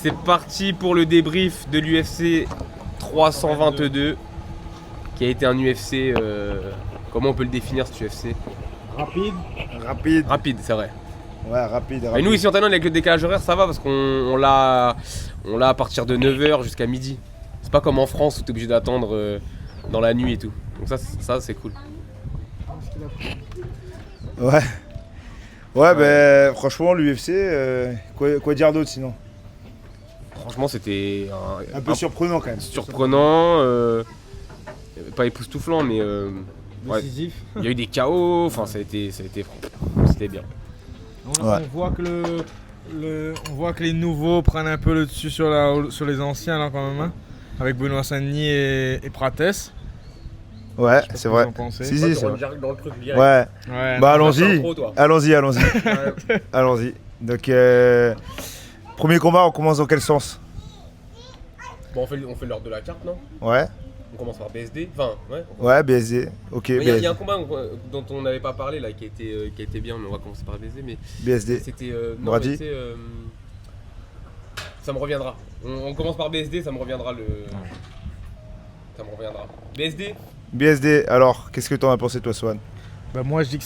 C'est parti pour le débrief de l'UFC 322, qui a été un UFC, comment on peut le définir cet UFC? Rapide, c'est vrai. Ouais, rapide. Et nous ici en Thaïlande avec le décalage horaire ça va parce qu'on l'a à partir de 9h jusqu'à midi. C'est pas comme en France où t'es obligé d'attendre dans la nuit et tout. Donc ça c'est cool. Ouais. Ouais, ben franchement l'UFC, quoi dire d'autre sinon? Franchement c'était un peu surprenant quand même. Surprenant, pas époustouflant mais décisif. Ouais. Il y a eu des KO, enfin ça a été c'était bien. On voit que les nouveaux prennent un peu le dessus sur les anciens là quand même, hein, avec Benoît Saint-Denis et Prates. Ouais, c'est vrai. Si, c'est vrai. Dans le truc ouais. Bah allons-y. Allons-y. Ouais. Allons-y. Donc premier combat, on commence dans quel sens? Bon, on fait l'ordre de la carte, non? Ouais. On commence par BSD. Enfin, ouais. Ouais, BSD. Ok. Il y a un combat dont on n'avait pas parlé là qui a été bien, mais on va commencer par BSD. Mais BSD. C'était. Brady. Ça me reviendra. On commence par BSD, ça me reviendra le. Ça me reviendra. BSD. Alors, qu'est-ce que t'en as pensé toi, Swan? Bah moi, je dis que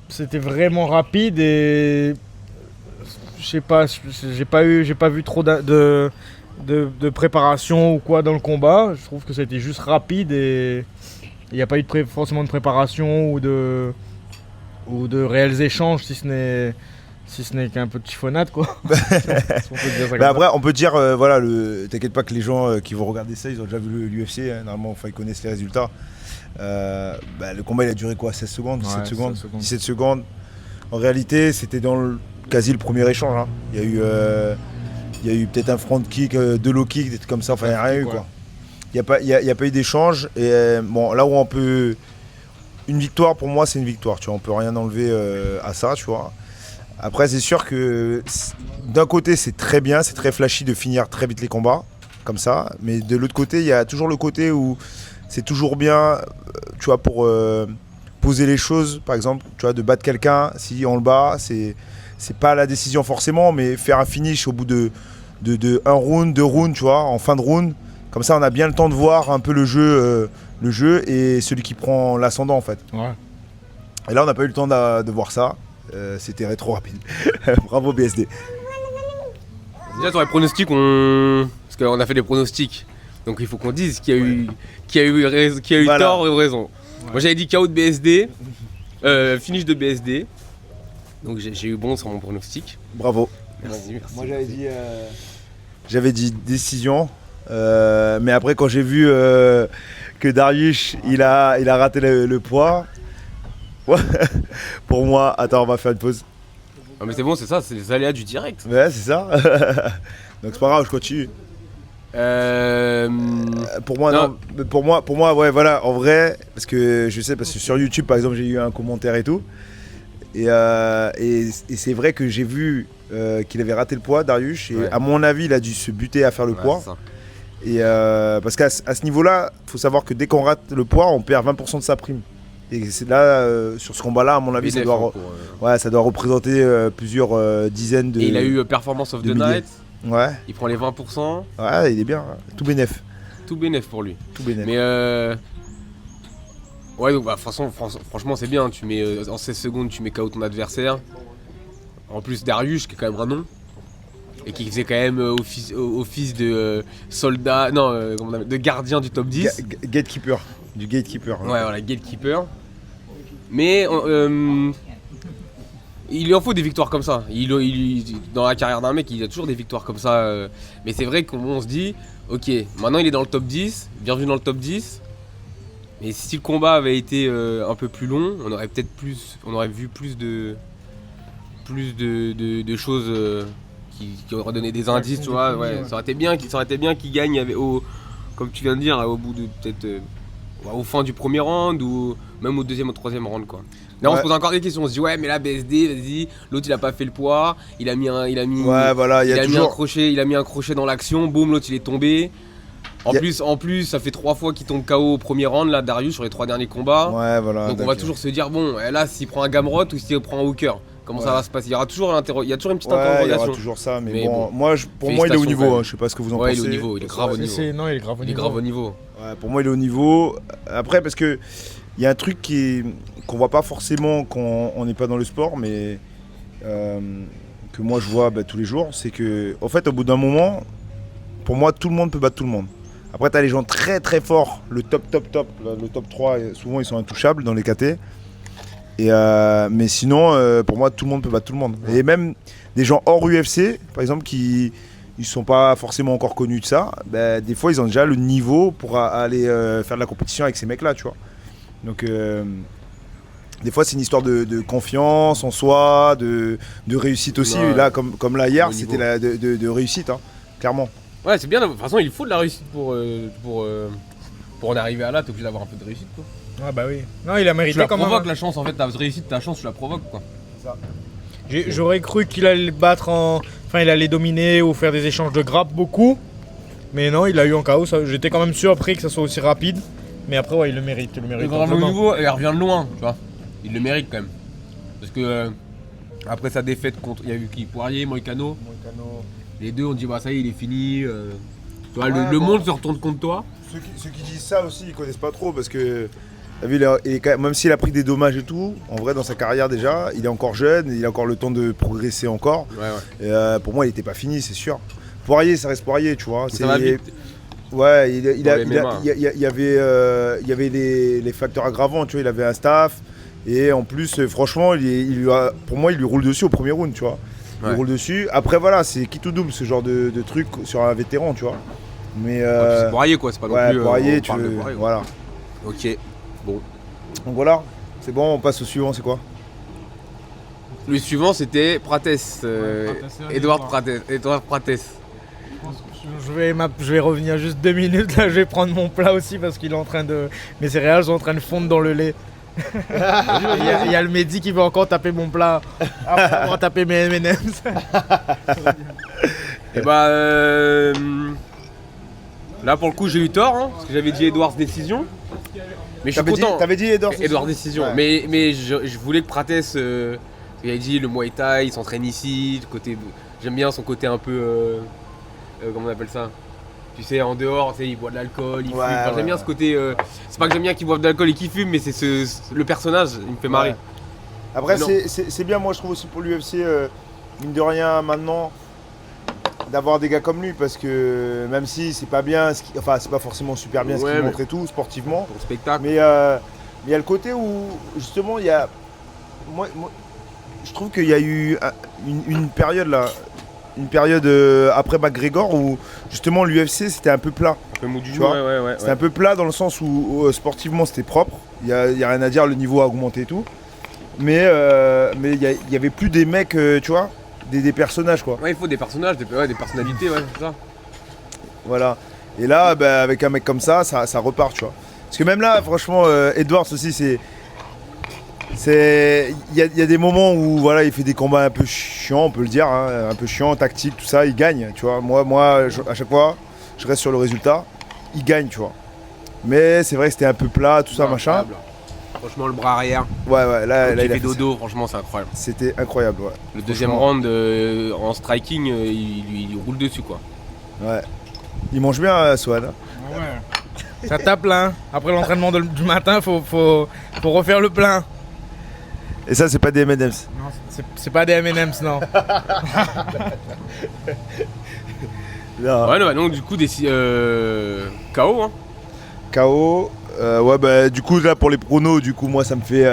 c'était vraiment rapide et je sais pas, j'ai pas vu trop de préparation ou quoi dans le combat. Je trouve que c'était juste rapide et il n'y a pas eu forcément de préparation ou de réels échanges si ce n'est qu'un peu de chiffonnade quoi. Après on peut dire voilà, t'inquiète pas que les gens qui vont regarder ça ils ont déjà vu l'UFC, hein, normalement enfin, ils connaissent les résultats. Le combat il a duré quoi, 16 secondes, 17 secondes. En réalité c'était quasi le premier échange, hein. Il y a eu peut-être un front kick, deux low kicks, des trucs comme ça, enfin il n'y a rien eu quoi. Il n'y a pas eu d'échange et bon là où on peut. Une victoire pour moi c'est une victoire, tu vois, on peut rien enlever à ça, tu vois. Après c'est sûr que d'un côté c'est très bien, c'est très flashy de finir très vite les combats, comme ça, mais de l'autre côté il y a toujours le côté où c'est toujours bien, tu vois, pour poser les choses, par exemple, tu vois, de battre quelqu'un, si on le bat, c'est pas la décision forcément, mais faire un finish au bout de un round, deux rounds, tu vois, en fin de round, comme ça on a bien le temps de voir un peu le jeu et celui qui prend l'ascendant en fait. Ouais. Et là on n'a pas eu le temps de voir ça, c'était trop rapide. Bravo BSD. Déjà sur les pronostics, parce qu'on a fait des pronostics, donc il faut qu'on dise qui a eu voilà. Tort ou raison. Ouais. Moi j'avais dit KO de BSD, finish de BSD, donc j'ai eu bon sur mon pronostic. Bravo. Merci. Moi j'avais dit décision, mais après quand j'ai vu que Dariush il a raté le poids, pour moi, attends on va faire une pause. Ah mais c'est bon, c'est ça, c'est les aléas du direct. Ouais c'est ça. Donc c'est pas grave, je continue. Pour moi non. Pour moi ouais voilà, en vrai, parce que je sais, parce que sur YouTube par exemple j'ai eu un commentaire et tout, et c'est vrai que j'ai vu qu'il avait raté le poids, Dariush, et à mon avis il a dû se buter à faire le poids. Et parce qu'à ce niveau-là, il faut savoir que dès qu'on rate le poids, on perd 20% de sa prime. Et c'est là, sur ce combat-là, à mon avis, ça doit représenter plusieurs dizaines de. Et il a eu Performance of the Night. Ouais. Il prend les 20%. Ouais, il est bien. Tout bénef. Tout bénef pour lui. Tout bénef. Mais ouais, donc bah, franchement, c'est bien. Tu mets en 16 secondes, tu mets KO ton adversaire. En plus, Dariush, qui est quand même un nom. Et qui faisait quand même office de soldat. Non, de gardien du top 10. Gatekeeper. Du gatekeeper. Ouais, voilà, gatekeeper. Mais il lui en faut des victoires comme ça. Dans la carrière d'un mec, il a toujours des victoires comme ça. Mais c'est vrai qu'on se dit, ok, maintenant il est dans le top 10, bienvenue dans le top 10. Mais si le combat avait été un peu plus long, on aurait vu plus de choses qui auraient donné des indices, tu vois. Ouais, ça aurait été bien qu'il gagne comme tu viens de dire, au bout de peut-être au fin du premier round ou même au deuxième ou troisième round quoi. Là on se pose encore des questions, on se dit ouais mais là BSD, vas-y, l'autre il a pas fait le poids, il a mis un crochet dans l'action, boum, l'autre il est tombé. En plus, ça fait 3 fois qu'il tombe KO au premier round là, Dariush sur les 3 derniers combats. Ouais voilà. Donc on va toujours se dire bon, là s'il prend un Gamrot ou s'il prend un Hooker. Comment ça va se passer? Il y aura toujours il y a toujours une petite il y interrogation. aura toujours ça, mais bon, pour moi il est au niveau, je sais pas ce que vous en pensez. Il est au niveau, il est grave au niveau. Non, il est grave au niveau. Il est grave au niveau. Ouais, pour moi il est au niveau. Après parce que il y a un truc qu'on voit pas forcément quand on n'est pas dans le sport, mais que moi je vois tous les jours, c'est que en fait au bout d'un moment, pour moi tout le monde peut battre tout le monde. Après tu as les gens très très forts, le top, le top 3, souvent ils sont intouchables dans les KT. Mais sinon, pour moi, tout le monde peut battre tout le monde. Et même des gens hors UFC, par exemple, qui ne sont pas forcément encore connus de ça, des fois, ils ont déjà le niveau pour aller faire de la compétition avec ces mecs-là, tu vois. Donc, des fois, c'est une histoire de confiance en soi, de réussite aussi. Ouais. Là, comme là hier, c'était de réussite, hein, clairement. Ouais, c'est bien. De toute façon, il faut de la réussite pour en arriver à là. T'es obligé d'avoir un peu de réussite, quoi. Ah bah oui. Non, il a mérité quand même. Tu la provoques la chance, en fait, ta réussite, ta chance, tu la provoques, quoi. C'est ça. J'aurais cru qu'il allait battre Enfin, il allait dominer ou faire des échanges de grappes beaucoup. Mais non, il a eu en KO. J'étais quand même surpris que ça soit aussi rapide. Mais après, ouais, il le mérite. Il revient de loin, tu vois. Il le mérite quand même. Parce que après sa défaite contre. Il y a eu qui? Poirier, Moïcano. Les deux, on dit, bah ça y est, il est fini. Tu vois, le monde se retourne contre toi. Ceux qui disent ça aussi, ils connaissent pas trop parce que. Même s'il a pris des dommages et tout, en vrai dans sa carrière déjà, il est encore jeune, il a encore le temps de progresser encore. Ouais. Et, pour moi, il n'était pas fini, c'est sûr. Poirier, ça reste Poirier, tu vois. Ça va vite. Ouais, il y avait les facteurs aggravants, tu vois. Il avait un staff et en plus, franchement, pour moi, il lui roule dessus au premier round, tu vois. Il roule dessus. Après, voilà, c'est quitte ou double ce genre de truc sur un vétéran, tu vois. Mais c'est Poirier, quoi. C'est pas non plus. Poirier, Poirier, voilà. Ok. Bon. Donc voilà, c'est bon, on passe au suivant, c'est quoi? Le suivant c'était Prates, Edouard Prates. Je vais revenir juste 2 minutes, là je vais prendre mon plat aussi parce qu'il est en train de... Mes céréales sont en train de fondre dans le lait. Il y a le Mehdi qui veut encore taper mon plat après avoir tapé mes M&M's. Et là pour le coup j'ai eu tort, hein, parce que j'avais dit Edouard décision. Mais je suis content. T'avais dit Edouard décision. Ouais. Mais je voulais que Prates, il a dit le Muay Thai, il s'entraîne ici. J'aime bien son côté un peu, comment on appelle ça? Tu sais, en dehors, tu sais, il boit de l'alcool, il fume. Enfin, j'aime bien ce côté. C'est pas que j'aime bien qu'il boive de l'alcool et qu'il fume, mais c'est le personnage, il me fait marrer. Ouais. Après, c'est bien, moi je trouve aussi pour l'UFC, mine de rien maintenant, d'avoir des gars comme lui, parce que même si c'est pas bien, c'est pas forcément super bien ce qu'il montre et tout, sportivement. Pour le spectacle. Mais il y a le côté où, justement, il y a. Moi, je trouve qu'il y a eu une période là. Une période après McGregor où justement l'UFC c'était un peu plat. Un peu mou du jour, c'était un peu plat dans le sens où sportivement c'était propre. Il y a rien à dire, le niveau a augmenté et tout. Mais il y avait plus des mecs, tu vois, des personnages quoi. Ouais, il faut des personnages, des personnalités, ouais, c'est ça. Voilà. Et là, avec un mec comme ça repart, tu vois. Parce que même là, franchement, Edwards aussi, il y a des moments où voilà, il fait des combats un peu chiants, on peut le dire, hein, un peu chiants, tactiques, tout ça, il gagne, tu vois. Moi à chaque fois, je reste sur le résultat, il gagne, tu vois. Mais c'est vrai que c'était un peu plat, tout ça, machin. Franchement, le bras arrière. Ouais, là il fait dodo, franchement, c'est incroyable. C'était incroyable, ouais. Le deuxième round en striking, il roule dessus, quoi. Ouais. Il mange bien, Swan. Ouais. Ça tape là, hein. Après l'entraînement du matin, faut refaire le plein. Et ça, c'est pas des M&M's? Non, c'est pas des M&M's, non. Non. Ouais, donc du coup, KO, hein. KO. Du coup, là, pour les pronos, du coup, moi, ça me fait...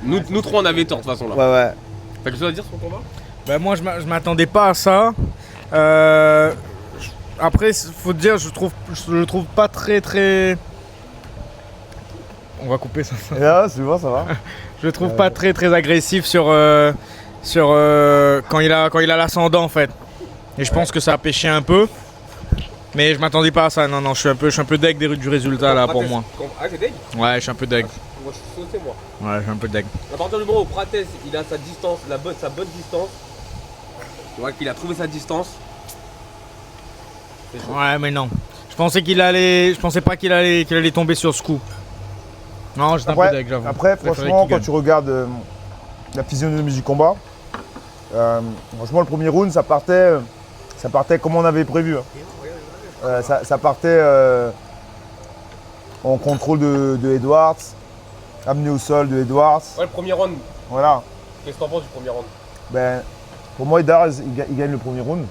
Nous trois, on avait tort, de toute façon, là. Ouais. T'as quelque chose à dire sur le combat? Moi, je m'attendais pas à ça. Après, faut te dire, je le trouve pas très... On va couper ça. Ah, c'est bon, ça va. Je le trouve pas très agressif sur quand il a l'ascendant en fait. Et je pense que ça a pêché un peu. Mais je m'attendais pas à ça. Non, je suis un peu deg du résultat là pour moi. Ah, t'es deg? Ouais, je suis un peu deg. Moi, je suis sauté, moi. Ouais, je suis un peu deg. À partir du moment où Prates, il a sa distance, sa bonne distance, tu vois qu'il a trouvé sa distance. Ouais, mais non. Je pensais pas qu'il allait tomber sur ce coup. Non, j'étais un peu deg, j'avoue. Après, franchement, quand tu regardes la physionomie du combat, Franchement, le premier round, ça partait comme on avait prévu. Hein. Ça partait en contrôle de Edwards, amené au sol de Edwards. Ouais, le premier round. Voilà. Qu'est-ce que t'en penses du premier round? Pour moi, Edwards, il gagne le premier round.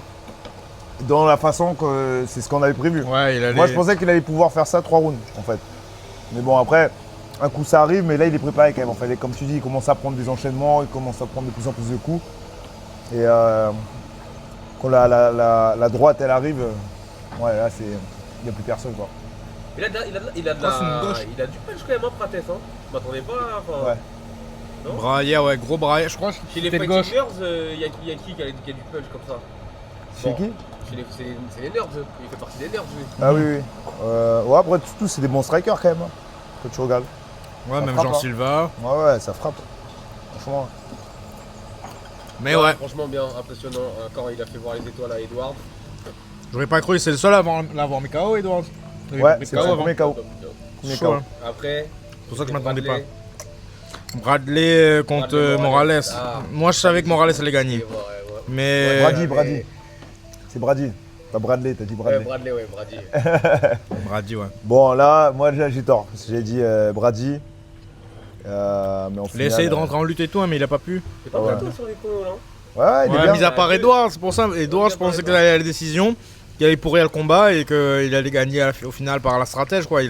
Dans la façon que c'est ce qu'on avait prévu. Ouais, Moi, je pensais qu'il allait pouvoir faire ça 3 rounds, en fait. Mais bon, après, un coup ça arrive, mais là, il est préparé quand même. En fait, comme tu dis, il commence à prendre des enchaînements, il commence à prendre de plus en plus de coups. Et quand la droite, elle arrive, ouais, là, il n'y a plus personne, quoi. Il a du punch quand même, hein, Prates. Hein. Je m'attendais pas. Ouais. Non, Braillard, ouais, gros Braillard. Je crois que chez les c'était de gauche. fighters, il y a qui a du punch comme ça? Chez qui? C'est les nerds, il fait partie des nerds. Lui. Ah oui. Ouais, après, tout, c'est des bons strikers quand même, hein, quand tu regardes. Ouais, Ça même frappe, Jean hein. Silva. Ouais, ça frappe. Franchement. Mais ouais, Franchement, bien impressionnant. Quand il a fait voir les étoiles à Edward. j'aurais pas cru, c'est le seul à l'avoir mis KO, Edwards. Ouais, c'est le premier KO. Premier Chaud, KO. hein. Après. C'est pour ça que je m'attendais pas. Bradley. Bradley contre Bradley Morales. Ah. Moi, je savais que Morales allait gagner. Ouais. Mais. Brady. C'est Brady. Pas Bradley, t'as dit Bradley. Brady. Brady, ouais. Bon, là, moi, j'ai tort. Parce que j'ai dit Brady. Mais en Il a final, essayé de rentrer en lutte et tout, hein, mais il a pas pu. C'est pas Ouais. toi sur les cons là. Ouais, il est Ouais, bien. mis à part Edwards, c'est pour ça. Edwards, je pensais qu'il allait à la décision, qu'il allait pourrir le combat et qu'il allait gagner au final par la stratège, quoi.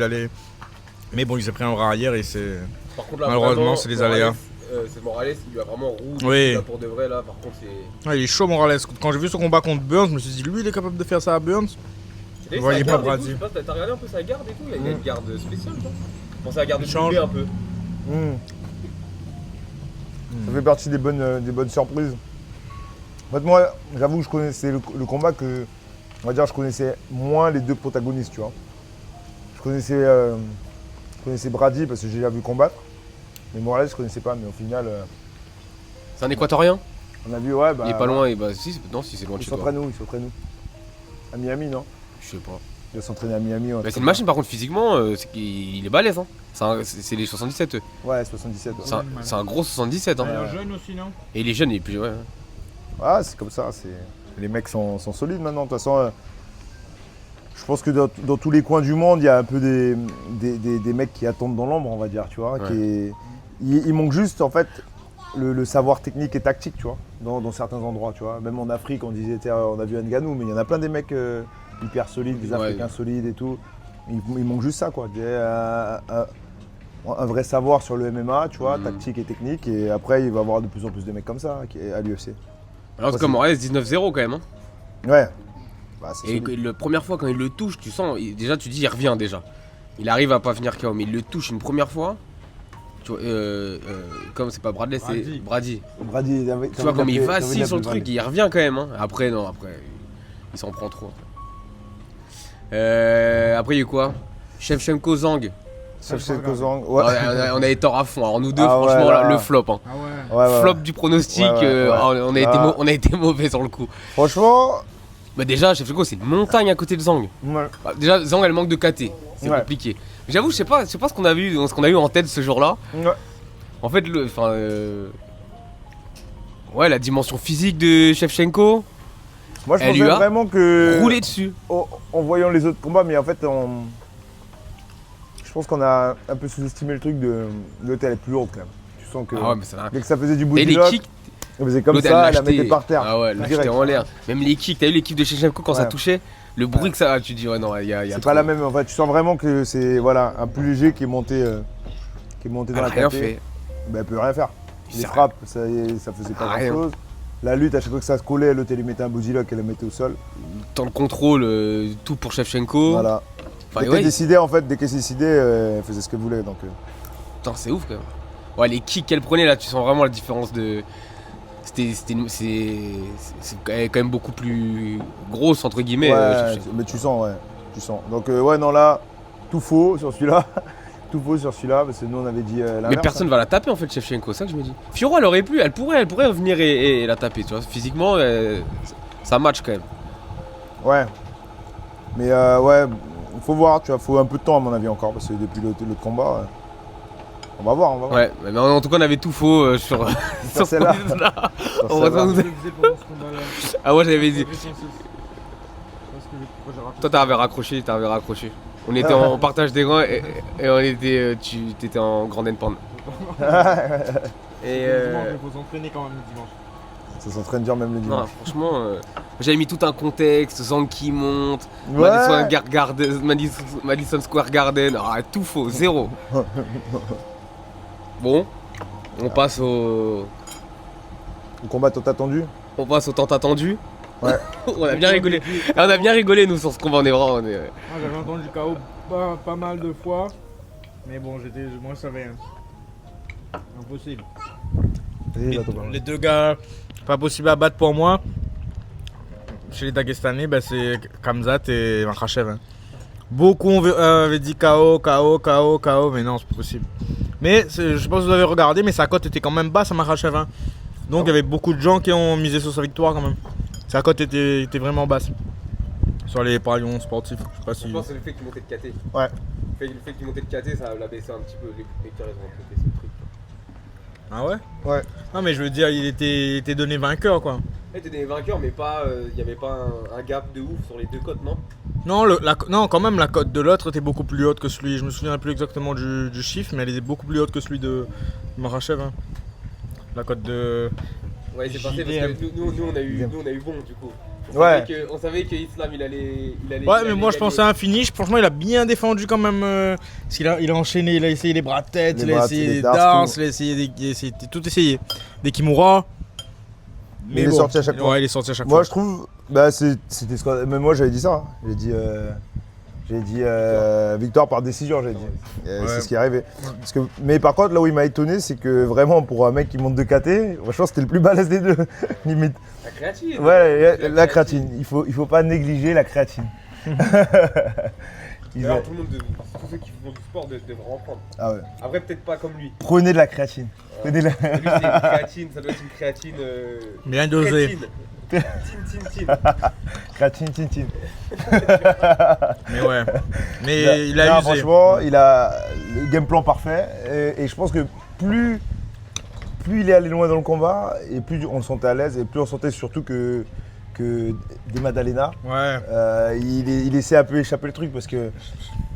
Mais bon, il s'est pris un bras arrière et c'est. Par contre, là, Malheureusement, vraiment, c'est les Morales, aléas. C'est Morales, il lui a vraiment rouge. Oui. Là, pour de vrai, là, par contre, c'est. Ouais, il est chaud, Morales. Quand j'ai vu son combat contre Burns, je me suis dit, lui, il est capable de faire ça à Burns. T'as vu voyez sa pas garde et Brady. tout, je sais pas, t'as regardé un peu sa garde et tout, il y a une garde spéciale, quoi. Je pensais à la garde de Il change. Boulet un peu. Ça fait partie des bonnes surprises. En fait, moi, j'avoue que je connaissais le combat que. On va dire, je connaissais moins les deux protagonistes, tu vois. Je connaissais Brady parce que j'ai déjà vu combattre. Mais Morales, je connaissais pas, mais au final, C'est un équatorien. on a vu, ouais, bah. Il est pas loin, et bah si, non, si c'est loin de Il chez toi. s'entraîne où? Il s'entraîne où? À Miami, non? Je sais pas. Il doit s'entraîner à Miami. Bah, c'est une machine par contre physiquement, c'est qu'il est balèze hein. C'est les 77 eux. Ouais, 77. Ouais. C'est un gros 77 hein. Il est jeune aussi, non? Et il est jeune, il est plus. Ouais. Ah, c'est comme ça. Les mecs sont solides maintenant. De toute façon, je pense que dans tous les coins du monde, il y a un peu des mecs qui attendent dans l'ombre, on va dire, tu vois. Ouais. Il manque juste, en fait, le savoir technique et tactique, tu vois, dans certains endroits, tu vois. Même en Afrique, on a vu Ngannou, mais il y en a plein des mecs hyper solides, des Africains solides et tout. Il manque juste ça, quoi. Un vrai savoir sur le MMA, tu vois, tactique et technique. Et après, il va y avoir de plus en plus de mecs comme ça à l'UFC. Alors c'est comme Morales 19-0 quand même hein. Ouais. Bah, c'est Et solide. la première fois quand il le touche, tu sens, déjà tu dis il revient déjà. Il arrive à pas finir KO, mais il le touche une première fois. Tu vois, comme c'est pas Bradley, c'est Brady. Brady, Tu vois comme il vacille sur le truc, il revient quand même hein. Après non, après il s'en prend trop. Après il y a eu quoi? Shevchenko Zhang. Shevchenko Zhang. Ouais. On avait tort à fond. Alors nous deux, Ah franchement, ouais, là, là. le flop. Hein. Ah ouais. Ouais. Flop du pronostic. Ouais. On a été mauvais sur le coup. Franchement, Bah déjà, Shevchenko, c'est une montagne à côté de Zhang. ouais. Bah, déjà, Zhang, elle manque de KT. C'est Ouais. compliqué. Mais j'avoue, je sais pas ce qu'on a eu en tête ce jour-là. Ouais. En fait, ouais, la dimension physique de Shevchenko, Moi, je Elle pensais lui a vraiment que. roulé dessus. En voyant les autres combats, mais en fait, je pense qu'on a un peu sous-estimé le truc de. L'autre, elle est plus lourde quand même. Tu sens que. Ah ouais, mais ça n'a Dès que ça faisait du bout Et du les lock, kicks, elle faisait comme l'autre, ça, elle l'a la mettait jeté. par terre. Ah ouais, elle l'a Direct. jeté en l'air. Même les kicks, t'as vu l'équipe de Shevchenko quand ça Ouais. touchait? Le bruit que ça a, tu dis, ouais, non, il y a C'est trop. pas la même. En fait, tu sens vraiment que c'est voilà, un plus léger qui est monté dans Elle a la rien KT. fait. Ben, elle peut rien faire. Il Les sert frappes, ça faisait pas Rien. grand chose. La lutte, à chaque fois que ça se collait, l'autre, elle lui mettait un body lock, elle le mettait au sol. Tant de contrôle, tout pour Shevchenko. Voilà. Enfin, Dès ouais, qu'elle décidait, en fait, dès qu'elle décidait, elle faisait ce qu'elle voulait. Donc, putain, c'est ouf quand même. Ouais, les kicks qu'elle prenait là, tu sens vraiment la différence de. C'est quand même beaucoup plus grosse entre guillemets. ouais, mais tu sens, ouais. Tu sens. Donc, ouais, non, là, tout faux sur celui-là. Tout faux sur celui-là, parce que nous, on avait dit l'inverse. Mais personne va la taper en fait, Shevchenko, c'est ça que je me dis. Fiora, elle aurait pu, elle pourrait venir et la taper, tu vois. Physiquement, ça match quand même. Ouais. Mais ouais, faut voir, tu vois, faut un peu de temps à mon avis encore, parce que depuis l'autre combat. On va voir. Ouais, mais en tout cas, on avait tout faux sur celle-là. Ah, moi, j'avais dit. Toi, t'avais raccroché. On était en partage des grands et on était, tu étais en grande endpoint. Et il faut s'entraîner quand même le dimanche. Ça s'entraîne dur même le dimanche. Non, franchement, j'avais mis tout un contexte, Zang qui monte, Ouais. Madison Square Garden, tout faux, zéro. Bon, on passe au combat tant attendu. On passe au temps attendu. Ouais. On a bien rigolé. On a bien rigolé nous sur ce combat, on est vraiment. J'avais entendu KO pas mal de fois, mais bon, moi je savais. Impossible. Les deux gars, pas possible à battre pour moi. Chez les Dagestanais, c'est Khamzat et Makhachev. Hein. Beaucoup avaient dit KO, mais non, c'est pas possible. Mais je sais pas si vous avez regardé, mais sa cote était quand même basse à Makhachev. Hein. Donc il y avait beaucoup de gens qui ont misé sur sa victoire quand même. Sa cote était vraiment basse. Sur les parions sportifs. Je sais pas si... Je pense que c'est le fait qu'il montait de KT. Ouais. Le fait qu'il montait de KT, ça l'a baissé un petit peu. Les carrés ont un peu baissé le truc. Ah ouais? Ouais. Non mais je veux dire, il était donné vainqueur quoi. Il était donné vainqueur, mais pas, il n'y avait pas un gap de ouf sur les deux cotes, non? Non, quand même la cote de l'autre était beaucoup plus haute que celui. Je me souviens plus exactement du chiffre, mais elle était beaucoup plus haute que celui de Makhachev. Hein. La cote de. Ouais, c'est passé parce que nous on a eu bon du coup. On savait que Islam il allait ouais, mais moi je pensais à un finish. Franchement, il a bien défendu quand même. Parce qu'il a enchaîné, il a essayé les bras de tête, il a essayé des darts, il a essayé tout essayé. Des Kimura. Mais il est sorti à chaque fois. Ouais, il est sorti à chaque fois. Moi je trouve, c'était ce que. Même moi j'avais dit ça. Hein. J'ai dit victoire par décision, j'ai dit. C'est ce qui est arrivé. Ouais. Mais par contre, là où il m'a étonné, c'est que vraiment pour un mec qui monte de KT, franchement c'était le plus balèze des deux, limite. La créatine. Ouais, la créatine. Il faut pas négliger la créatine. Alors, tous ceux qui font du sport devraient en prendre. Ah ouais. Après peut-être pas comme lui. Prenez de la créatine. Lui c'est une créatine, ça doit être une créatine. Bien dosée. Créatine, tin. Mais ouais. Mais il a usé. Franchement, il a le game plan parfait. Et je pense que plus il est allé loin dans le combat, et plus on le sentait à l'aise, et plus on sentait surtout que des Maddalena, il essaie un peu échapper le truc parce que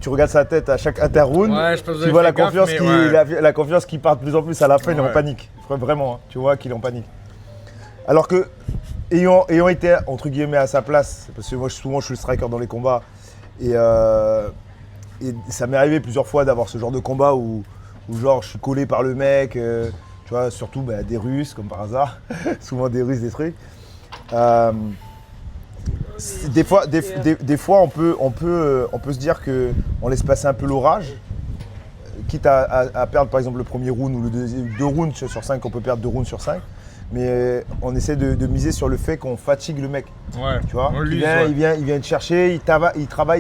tu regardes sa tête à chaque interround, tu vois la confiance qui part de plus en plus à la fin, il est en panique. Vraiment, hein, tu vois qu'il est en panique. Alors que, ayant été entre guillemets à sa place, parce que moi souvent je suis le striker dans les combats, et ça m'est arrivé plusieurs fois d'avoir ce genre de combat où genre je suis collé par le mec, tu vois, surtout des Russes comme par hasard, souvent des Russes, des trucs. Des fois on peut se dire qu'on laisse passer un peu l'orage, quitte à perdre par exemple le premier round ou le deuxième, 2 rounds sur 5, on peut perdre 2 rounds sur 5, mais on essaie de miser sur le fait qu'on fatigue le mec. Ouais. Tu vois, il vient te chercher, il travaille.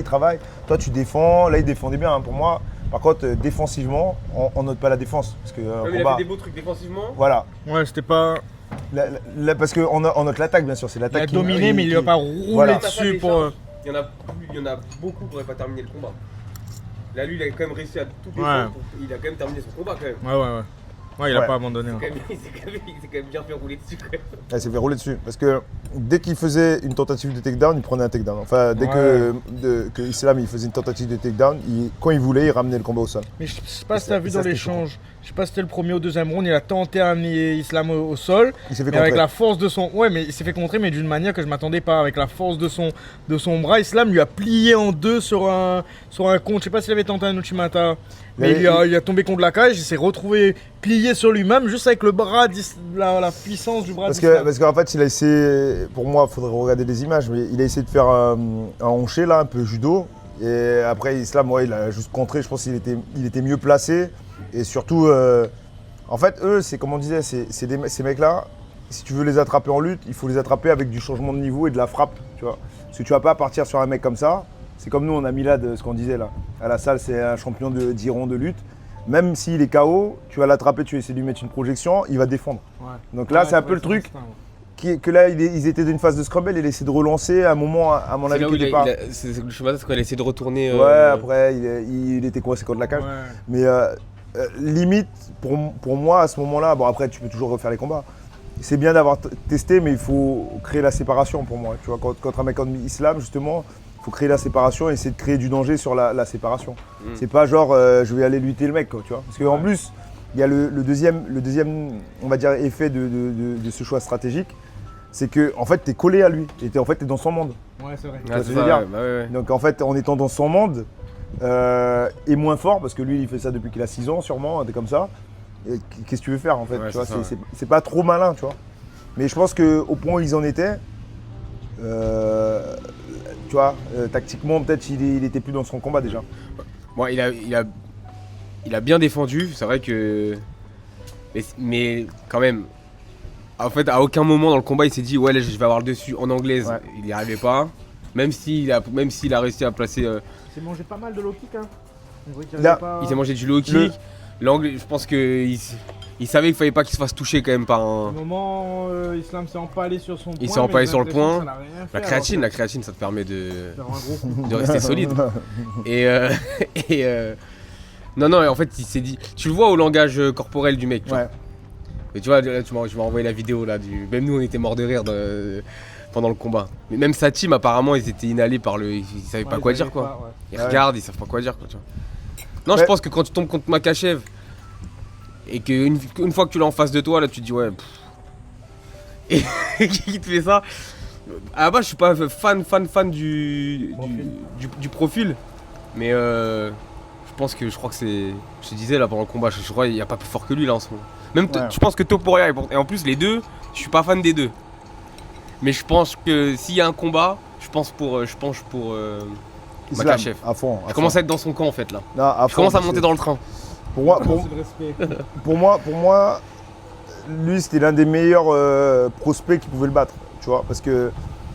Toi tu défends, là il défendait bien hein, pour moi. Par contre, défensivement, on note pas la défense. Parce que, il a fait des beaux trucs défensivement. Voilà. Ouais, c'était pas. Parce qu'on note l'attaque, bien sûr. C'est l'attaque qui a dominé, mais il lui a pas roulé dessus pour. Il y en a beaucoup qui n'auraient pas terminé le combat. Là, lui, il a quand même réussi à tout défendre. Il a quand même terminé son combat, quand même. Ouais, il a pas abandonné. Il s'est quand même bien fait rouler dessus. Il s'est fait rouler dessus. Parce que dès qu'il faisait une tentative de takedown, il prenait un takedown. Enfin, dès que Islam il faisait une tentative de takedown, quand il voulait, il ramenait le combat au sol. Mais je sais pas si tu as vu dans l'échange. Je sais pas si c'était le premier ou deuxième round, il a tenté à amener Islam au sol. Il s'est fait contrer. Avec la force de son. Ouais, mais il s'est fait contrer, mais d'une manière que je m'attendais pas. Avec la force de son bras, Islam lui a plié en deux sur un compte. Je sais pas s'il avait tenté un Uchimata. Mais il a tombé contre la cage, il s'est retrouvé plié sur lui-même, juste avec le bras, la puissance du bras. Parce qu'en fait, il a essayé, pour moi, il faudrait regarder les images, mais il a essayé de faire un hanché là, un peu judo. Et après, Islam, il a juste contré, je pense qu'il était mieux placé. Et surtout, en fait, eux, c'est comme on disait, ces mecs-là, si tu veux les attraper en lutte, il faut les attraper avec du changement de niveau et de la frappe, tu vois. Parce que tu vas pas partir sur un mec comme ça. C'est comme nous, on a Milad, ce qu'on disait là. À la salle, c'est un champion d'Iran de lutte. Même s'il est KO, tu vas l'attraper, tu vas essayer de lui mettre une projection, il va défendre. Ouais. Donc là, c'est un peu le truc que là, ils étaient dans une phase de scramble, il essaie de relancer à un moment, à mon avis, qu'il n'est pas. C'est le chemin, c'est qu'il a essayé de retourner. Ouais, après, il était coincé contre la cage. Ouais. Mais limite, pour moi, à ce moment-là, bon après tu peux toujours refaire les combats. C'est bien d'avoir testé, mais il faut créer la séparation pour moi. Tu vois, contre un mec comme Islam, justement, il faut créer la séparation et essayer de créer du danger sur la séparation. C'est pas genre je vais aller lutter le mec, quoi, tu vois. Parce qu'en plus, il y a le deuxième, on va dire, effet de ce choix stratégique, c'est que en fait, tu es collé à lui et t'es dans son monde. Ouais, c'est vrai. Tu vois ce que je veux dire ? Donc en fait, en étant dans son monde, et moins fort, parce que lui, il fait ça depuis qu'il a 6 ans, sûrement, des comme ça. Et qu'est-ce que tu veux faire, en fait, tu vois, c'est pas trop malin, tu vois. Mais je pense qu'au point où ils en étaient, tu vois, tactiquement, peut-être il était plus dans son combat déjà. Bon, il a bien défendu, c'est vrai que... Mais quand même, en fait, à aucun moment dans le combat, il s'est dit « Ouais, là, je vais avoir le dessus en anglaise. Ouais. » Il n'y arrivait pas. Même s'il a réussi à placer... Il s'est mangé pas mal de low kick, hein. Il s'est mangé du low kick. L'angle, je pense qu'il savait qu'il fallait pas qu'il se fasse toucher quand même par un... Au moment Islam s'est empalé sur son point. Il s'est empalé sur le point. La créatine, ça te permet de rester solide. Non, en fait, il s'est dit... Tu le vois au langage corporel du mec, tu vois. Mais tu vois, là, je m'as envoyé la vidéo, là. Même nous, on était morts de rire pendant le combat. Mais même sa team, apparemment, ils étaient inhalés par le... Ils savaient pas quoi dire, quoi. Ils regardent, ils savent pas quoi dire, quoi, tu vois. Non, je pense que quand tu tombes contre Makhachev et qu'une fois que tu l'as en face de toi, là tu te dis ouais. Et qui te fait ça? À la base, je suis pas fan du profil, mais je crois que c'est. Je te disais là pendant le combat, je crois qu'il n'y a pas plus fort que lui là en ce moment. Même je pense que Topuria et en plus les deux, je suis pas fan des deux. Mais je pense que s'il y a un combat, je penche pour Makhachev. À fond. Je commence à être dans son camp en fait là. Non, je commence à monter dans le train. Pour moi, lui c'était l'un des meilleurs prospects qui pouvait le battre, tu vois, parce que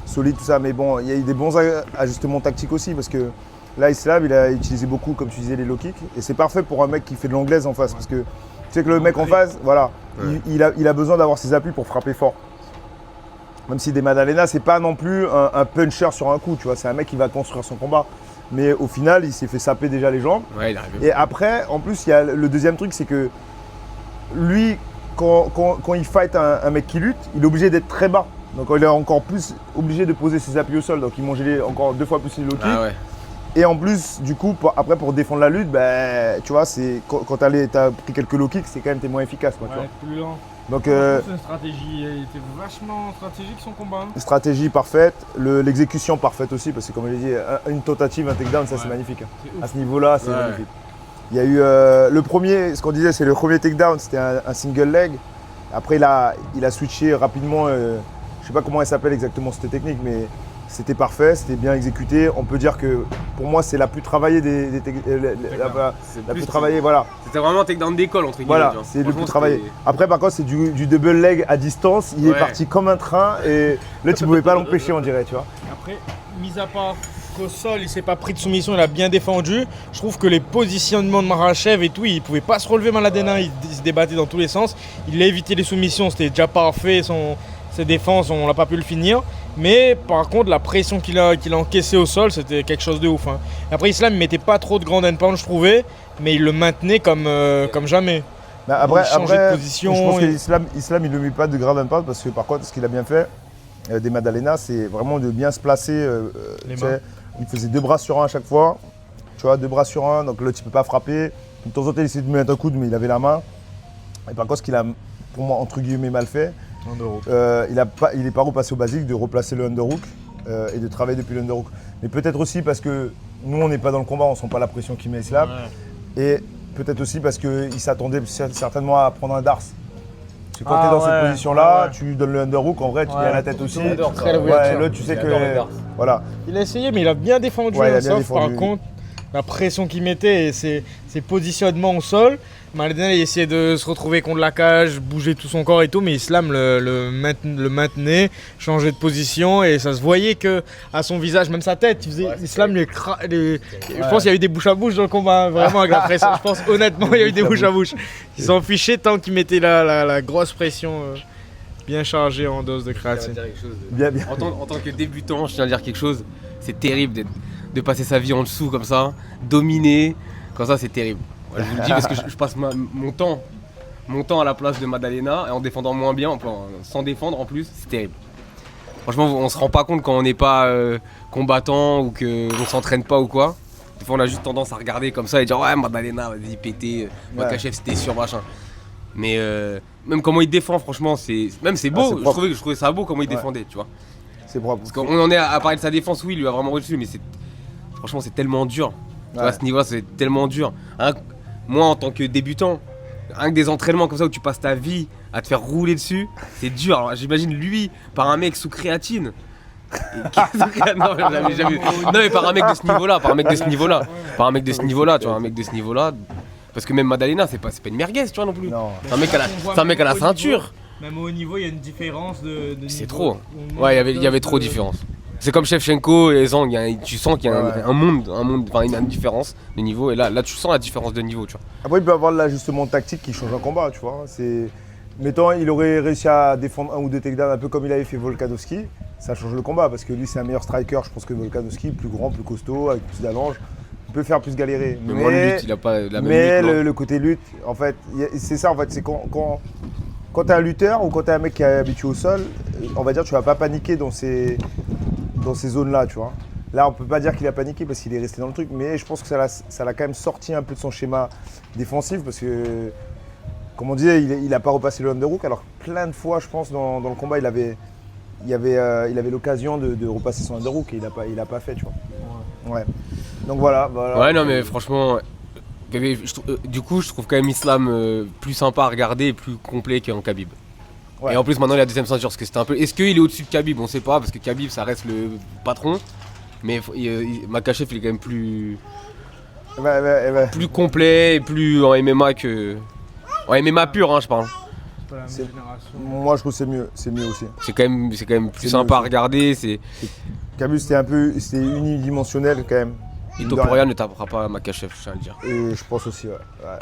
solide tout ça, mais bon, il y a eu des bons ajustements tactiques aussi, parce que là Islam il a utilisé beaucoup, comme tu disais, les low kicks, et c'est parfait pour un mec qui fait de l'anglaise en face, parce que tu sais que le mec en face, voilà, il a besoin d'avoir ses appuis pour frapper fort. Même si des Maddalena, c'est pas non plus un puncher sur un coup, tu vois, c'est un mec qui va construire son combat. Mais au final, il s'est fait saper déjà les jambes. Ouais, il arrive. Et après, en plus, il y a le deuxième truc, c'est que lui, quand il fight un mec qui lutte, il est obligé d'être très bas. Donc il est encore plus obligé de poser ses appuis au sol. Donc il mangeait encore 2 fois plus les low kicks. Ah ouais. Et en plus, du coup, après pour défendre la lutte, tu vois, quand t'as pris quelques low kicks, c'est quand même t'es moins efficace. Quoi, tu vois. Plus lent. Donc, c'est une stratégie, il était vachement stratégique son combat. Stratégie parfaite, l'exécution parfaite aussi, parce que comme je l'ai dit, une tentative, un takedown, ça c'est magnifique. À ce niveau-là, c'est magnifique. Il y a eu le premier, ce qu'on disait, c'est le premier takedown, c'était un single leg. Après, il a switché rapidement, je sais pas comment elle s'appelle exactement cette technique, mais c'était parfait, c'était bien exécuté. On peut dire que pour moi, c'est la plus travaillée la plus travaillée, voilà. C'était vraiment un takedown d'école entre guillemets. Voilà, c'est le plus travaillé. Après, par contre, c'est du double leg à distance. Il est parti comme un train et là, tu pouvais pas l'empêcher, on dirait, tu vois. Après, mis à part qu'au sol, il s'est pas pris de soumission, il a bien défendu. Je trouve que les positionnements de Makhachev et tout, il pouvait pas se relever Maddalena, il se débattait dans tous les sens. Il a évité les soumissions, c'était déjà parfait. Ses défenses, on n'a pas pu le finir. Mais par contre, la pression qu'il a encaissée au sol, c'était quelque chose de ouf. Hein. Après, Islam ne mettait pas trop de grand end pound, je trouvais, mais il le maintenait comme jamais. Après, de position. Je pense que Islam, il ne met pas de grand end pound parce que par contre, ce qu'il a bien fait des Maddalena, c'est vraiment de bien se placer. Il faisait 2 bras sur 1 à chaque fois. Tu vois, 2 bras sur 1, donc l'autre, il ne peut pas frapper. De temps en temps, il essayait de mettre un coude, mais il avait la main. Et par contre, ce qu'il a, pour moi, entre guillemets, mal fait, il est pas repassé au basique de replacer le underhook et de travailler depuis le underhook. Mais peut-être aussi parce que nous on n'est pas dans le combat, on sent pas la pression qu'il met Islam. Et peut-être aussi parce qu'il s'attendait certainement à prendre un Darce. Parce que quand tu es dans cette position-là, tu donnes le underhook, en vrai tu tiens la tête aussi. Là tu sais que. Voilà. Il a essayé mais il a bien défendu, sauf par contre la pression qu'il mettait et ses positionnements au sol. Maddalena il essayait de se retrouver contre la cage, bouger tout son corps et tout, mais Islam le maintenait, changeait de position et ça se voyait que à son visage, même sa tête, Islam je pense qu'il y a eu des bouches à bouche dans le combat, vraiment avec la pression. Je pense honnêtement il y a eu des bouches à bouche. Ils s'en fichaient tant qu'ils mettaient la grosse pression bien chargée en dose de créatine. En tant que débutant, je tiens à dire quelque chose, c'est terrible de passer sa vie en dessous comme ça, dominer, comme ça c'est terrible. Ouais, je vous le dis parce que je passe mon temps à la place de Madalena et en défendant moins bien, sans défendre en plus, c'est terrible. Franchement, on se rend pas compte quand on n'est pas combattant ou qu'on s'entraîne pas ou quoi. Des fois, on a juste tendance à regarder comme ça et dire ouais, Madalena, vas-y, péter, Makhachev, c'était sûr, machin. Mais même comment il défend, franchement, c'est beau. Je trouvais ça beau comment il défendait, tu vois. C'est propre. Parce qu'on en est à parler de sa défense, oui, il lui a vraiment reçu, mais franchement, c'est tellement dur. Tu vois, à ce niveau-là, c'est tellement dur. Moi, en tant que débutant, rien que des entraînements comme ça où tu passes ta vie à te faire rouler dessus, c'est dur. Alors, j'imagine lui, par un mec sous créatine. Non, mais par un mec de ce niveau-là, tu vois, un mec de ce niveau-là. Parce que même Madalena, c'est pas une merguez, tu vois, non plus. Non. C'est un mec à la ceinture. Même au niveau, il y a une différence de niveau. C'est trop. Ouais, il y avait trop de différence. C'est comme Shevchenko et Zhang, tu sens qu'il y a un monde, une différence de niveau. Et là, tu sens la différence de niveau, tu vois. Après, il peut y avoir de l'ajustement tactique qui change un combat, tu vois. Mettons, il aurait réussi à défendre un ou deux takedowns un peu comme il avait fait Volkanovski. Ça change le combat parce que lui, c'est un meilleur striker, je pense, que Volkanovski, plus grand, plus costaud, avec plus d'allonge. Il peut faire plus galérer. Mais moins de lutte, il a pas la même mais lutte. Le côté lutte, en fait, c'est ça, en fait, c'est quand t'es un lutteur ou quand t'es un mec qui est habitué au sol, on va dire, tu vas pas paniquer dans ces zones-là, tu vois. Là, on peut pas dire qu'il a paniqué parce qu'il est resté dans le truc, mais je pense que ça l'a quand même sorti un peu de son schéma défensif parce que, comme on disait, il a pas repassé le underhook. Alors plein de fois, je pense, dans le combat, il avait l'occasion de repasser son underhook et il a pas fait, tu vois. Ouais. Donc voilà. Ouais, non, mais franchement, du coup, je trouve quand même Islam plus sympa à regarder et plus complet qu'en Khabib. Ouais. Et en plus, maintenant, il a la deuxième ceinture, parce que c'était un peu. Est-ce qu'il est au-dessus de Khabib? On sait pas, parce que Khabib, ça reste le patron. Mais Makhachev, il est quand même plus. Plus complet et plus en MMA que. En MMA pur, hein, je parle. Moi, je trouve que c'est mieux aussi. C'est quand même plus sympa à regarder. Khabib, c'était unidimensionnel quand même. Et Topuria ne tapera pas Makhachev, je tiens à le dire. Et je pense aussi, ouais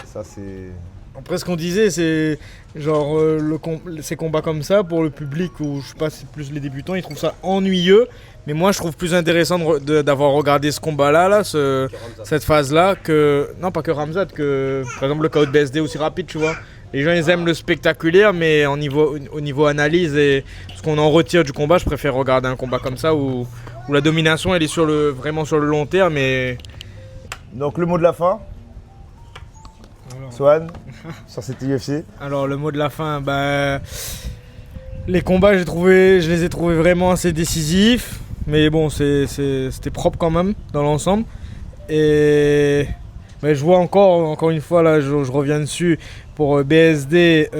ça c'est. Après, ce qu'on disait, c'est genre ces combats comme ça pour le public ou je sais pas, c'est plus les débutants, ils trouvent ça ennuyeux. Mais moi, je trouve plus intéressant d'avoir regardé ce combat-là, cette phase-là, que non pas que Khamzat, que par exemple le KO de BSD aussi rapide, tu vois. Les gens ils aiment le spectaculaire, mais au niveau analyse et ce qu'on en retire du combat, je préfère regarder un combat comme ça où la domination elle est vraiment sur le long terme. Donc le mot de la fin. Swan, sur cette UFC. Alors le mot de la fin, les combats je les ai trouvés vraiment assez décisifs, mais bon c'était propre quand même dans l'ensemble. Et je vois encore une fois là, je reviens dessus pour BSD,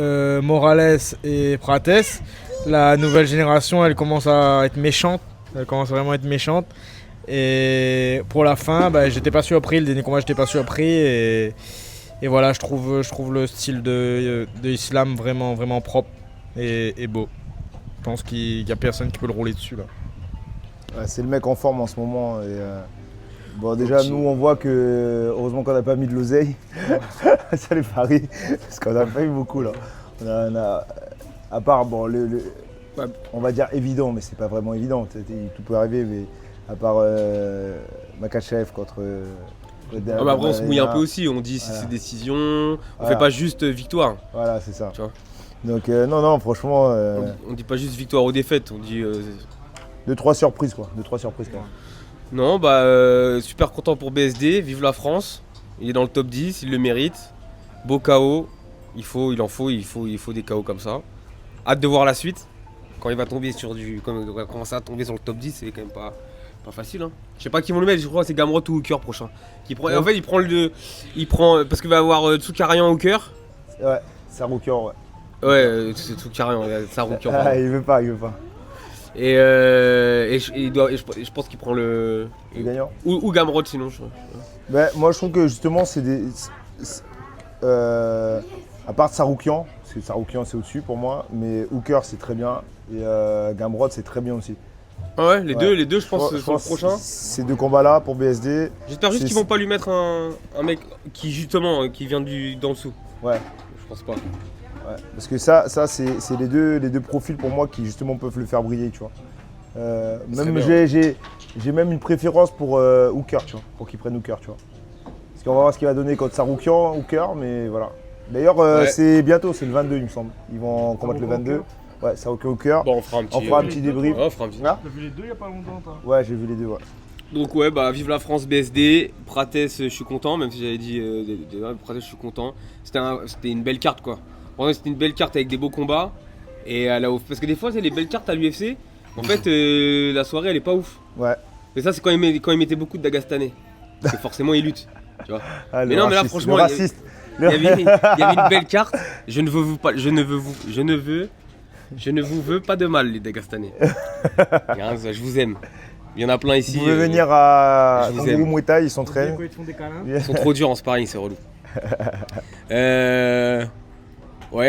Morales et Prates. La nouvelle génération elle commence à être méchante, elle commence vraiment à être méchante. Et pour la fin, j'étais pas surpris, le dernier combat j'étais pas surpris et voilà, je trouve le style de Islam vraiment, vraiment propre et beau. Je pense qu'il n'y a personne qui peut le rouler dessus là. Ouais, c'est le mec en forme en ce moment. Déjà, nous on voit que heureusement qu'on n'a pas mis de l'oseille. Ça les paris, parce qu'on n'a pas eu beaucoup là. On a à part on va dire évident, mais c'est pas vraiment évident. Tout peut arriver, mais à part Makhachev contre. Après on se mouille un peu aussi, on dit si c'est décision, on fait pas juste victoire. Voilà, c'est ça. Tu vois. Donc non, franchement. On dit pas juste victoire ou défaite, on dit. 2-3 surprises quoi. 2-3 surprises quoi. Non, super content pour BSD, vive la France. Il est dans le top 10, il le mérite. Beau KO, il faut des KO comme ça. Hâte de voir la suite. Quand il va tomber quand il va commencer à tomber sur le top 10, c'est quand même pas facile, hein. Je sais pas qui vont le mettre, je crois que c'est Gamrot ou Hooker prochain. En fait, il prend parce qu'il va avoir Tsoukakian Hooker. Ouais, c'est un Hooker, ouais. Ouais, c'est Tsoukakian, c'est un Hooker. Il veut pas. Et je pense qu'il prend le gagnant. Ou Gamrot sinon. Moi, je trouve que justement, c'est des. À part Tsarukyan, parce que Tsarukyan c'est au-dessus pour moi, mais Hooker c'est très bien et Gamrot c'est très bien aussi. Ah ouais, les deux je pense sont le prochain. Ces deux combats-là pour BSD. J'espère juste qu'ils vont pas lui mettre un mec qui justement qui vient d'en dessous. Ouais. Je pense pas. Ouais. Parce que ça c'est les deux profils pour moi qui justement peuvent le faire briller, tu vois. Même j'ai même une préférence pour Hooker, tu vois, pour qu'il prenne Hooker, tu vois. Parce qu'on va voir ce qu'il va donner contre Saroukian ou Cœur, mais voilà. D'ailleurs, c'est bientôt, c'est le 22, il me semble. Ils vont combattre le 22. Ouais, Saroukian ou Cœur. Bon, on fera un petit débrief. Ouais, on fera un petit. T'as vu les deux il y a pas longtemps, toi? Ouais, j'ai vu les deux, ouais. Donc ouais, bah vive la France BSD, Prates je suis content, même si j'avais dit Prates je suis content. C'était une belle carte quoi. Vraiment, c'était une belle carte avec des beaux combats. Et parce que des fois c'est les belles cartes à l'UFC, en fait la soirée elle est pas ouf. Ouais. Mais ça c'est quand ils mettaient beaucoup de Daghastanais. Parce que forcément ils luttent. Tu vois. Ah, mais non mais là franchement il y avait une belle carte. Je ne vous veux pas de mal les Daghastanais. Je vous aime. Il y en a plein ici. Vous pouvez venir à Kangourou Muay Thai, ils s'entraînent. Ils sont trop durs en sparring, c'est relou. Ouais,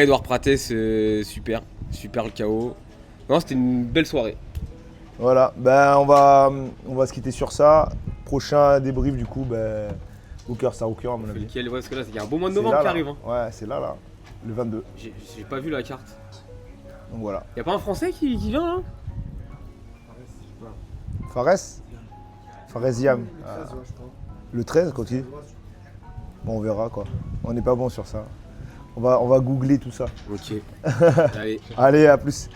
Edouard Prates, super le KO. Non, c'était une belle soirée. Voilà, ben on va se quitter sur ça. Prochain débrief du coup, Hooker Saroukian à mon avis. Parce que là, il y a un beau mois de novembre qui arrive. Hein. Ouais, c'est là, le 22. J'ai pas vu la carte. Donc voilà. Y a pas un Français qui vient là? Fares Yam. Le 13, continue. Bon, on verra quoi. On n'est pas bon sur ça. On va googler tout ça. Ok. Allez. Allez, à plus.